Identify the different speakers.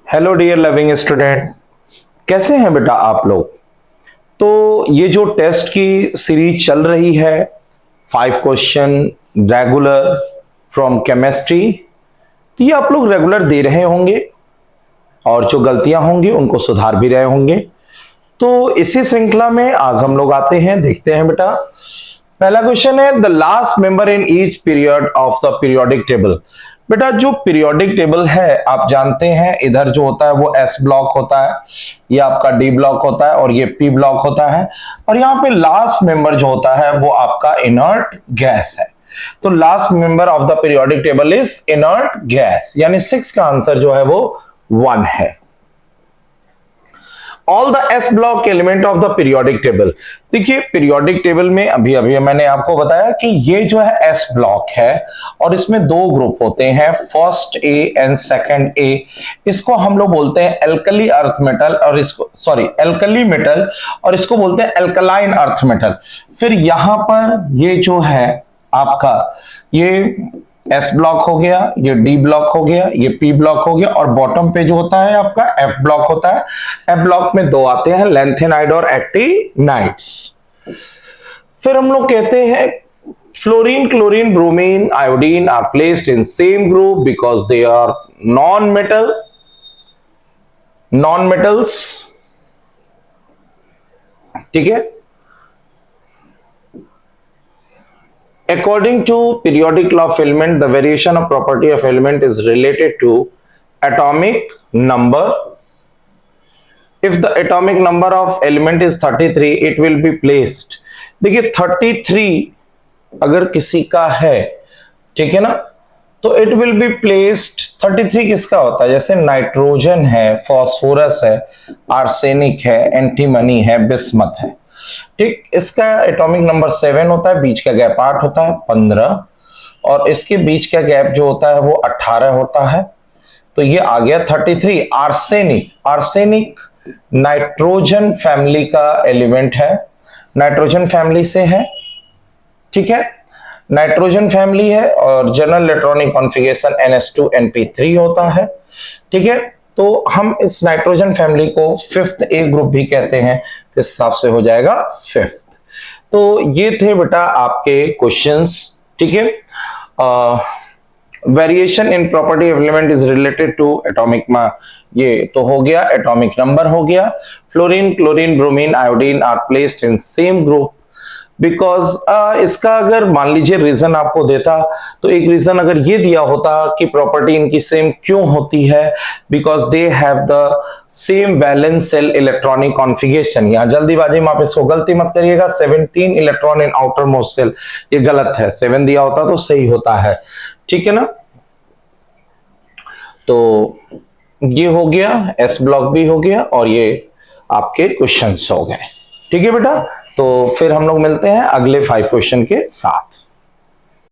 Speaker 1: Hello dear loving student, कैसे हैं बेटा आप लोग। तो ये जो टेस्ट की सीरीज चल रही है 5 क्वेश्चन रेगुलर फ्रॉम केमिस्ट्री, तो ये आप लोग रेगुलर दे रहे होंगे और जो गलतियां होंगी उनको सुधार भी रहे होंगे। तो इसी श्रृंखला में आज हम लोग आते हैं, देखते हैं बेटा। पहला क्वेश्चन है, the last member in each period of the periodic table. बेटा जो पीरियोडिक टेबल है आप जानते हैं, इधर जो होता है वो एस ब्लॉक होता है, ये आपका डी ब्लॉक होता है और ये पी ब्लॉक होता है, और यहाँ पे लास्ट मेंबर जो होता है वो आपका इनर्ट गैस है। तो last member of the periodic table is inert gas, यानी 6 का आंसर जो है वो 1 है। All the S block element of the periodic table. देखिए पीरियोडिक टेबल में अभी मैंने आपको बताया कि ये जो है एस ब्लॉक है और इसमें 2 ग्रुप होते हैं, फर्स्ट ए एंड सेकंड ए। इसको हम लोग बोलते हैं एल्कली अर्थ मेटल और इसको एल्कली मेटल, और इसको बोलते हैं एल्कलाइन अर्थ मेटल। फिर यहां पर ये जो है आपका ये एस ब्लॉक हो गया, ये डी ब्लॉक हो गया, ये पी ब्लॉक हो गया, और बॉटम पे जो होता है आपका एफ ब्लॉक होता है। एफ ब्लॉक में 2 आते हैं, लैंथेनाइड और एक्टिनाइड्स। फिर हम लोग कहते हैं fluorine, chlorine, bromine, iodine are placed in same group because they are non metals. ठीक है। According to periodic law of element, the variation of property of element is related to atomic number. If the atomic number of element is 33, it will be placed. देखिए 33 अगर किसी का है, ठीक है ना, तो it will be placed। 33 किसका होता है, जैसे नाइट्रोजन है, फास्फोरस है, आर्सेनिक है, एंटीमनी है, बिस्मथ है। ठीक, इसका एटॉमिक नंबर 7 होता है, बीच का गैप 8 होता है 15, और इसके बीच का गैप जो होता है वो 18 होता है। तो ये आ गया 33। आर्सेनिक नाइट्रोजन फैमिली का एलिमेंट है, नाइट्रोजन फैमिली से है। ठीक है, नाइट्रोजन फैमिली है और जनरल इलेक्ट्रॉनिक कॉन्फ़िगरेशन NH2NP3 होता है। ठीक है, तो हम इस नाइट्रोजन फैमिली को 5th ए ग्रुप भी कहते हैं, तो इस हिसाब से हो जाएगा 5th। तो ये थे बेटा आपके क्वेश्चंस। ठीक है, variation in property of element is related to atomic ये तो हो गया, एटॉमिक नंबर हो गया। Fluorine, chlorine, bromine, iodine are placed in same group because इसका अगर मान लीजिए रीजन आपको देता, तो एक रीजन अगर ये दिया होता कि प्रॉपर्टी इनकी सेम क्यों होती है, because they have the same valence shell electronic configuration. यहां जल्दीबाजी में आप इसको गलती मत करिएगा, 17 electron in outermost shell, ये गलत है, 7 दिया होता तो सही होता है। ठीक है ना, तो ये हो गया, एस ब्लॉक भी हो गया, और ये आपके क्वेश्चंस हो गए। ठीक है बेटा, तो फिर हम लोग मिलते हैं अगले 5 क्वेश्चन के साथ।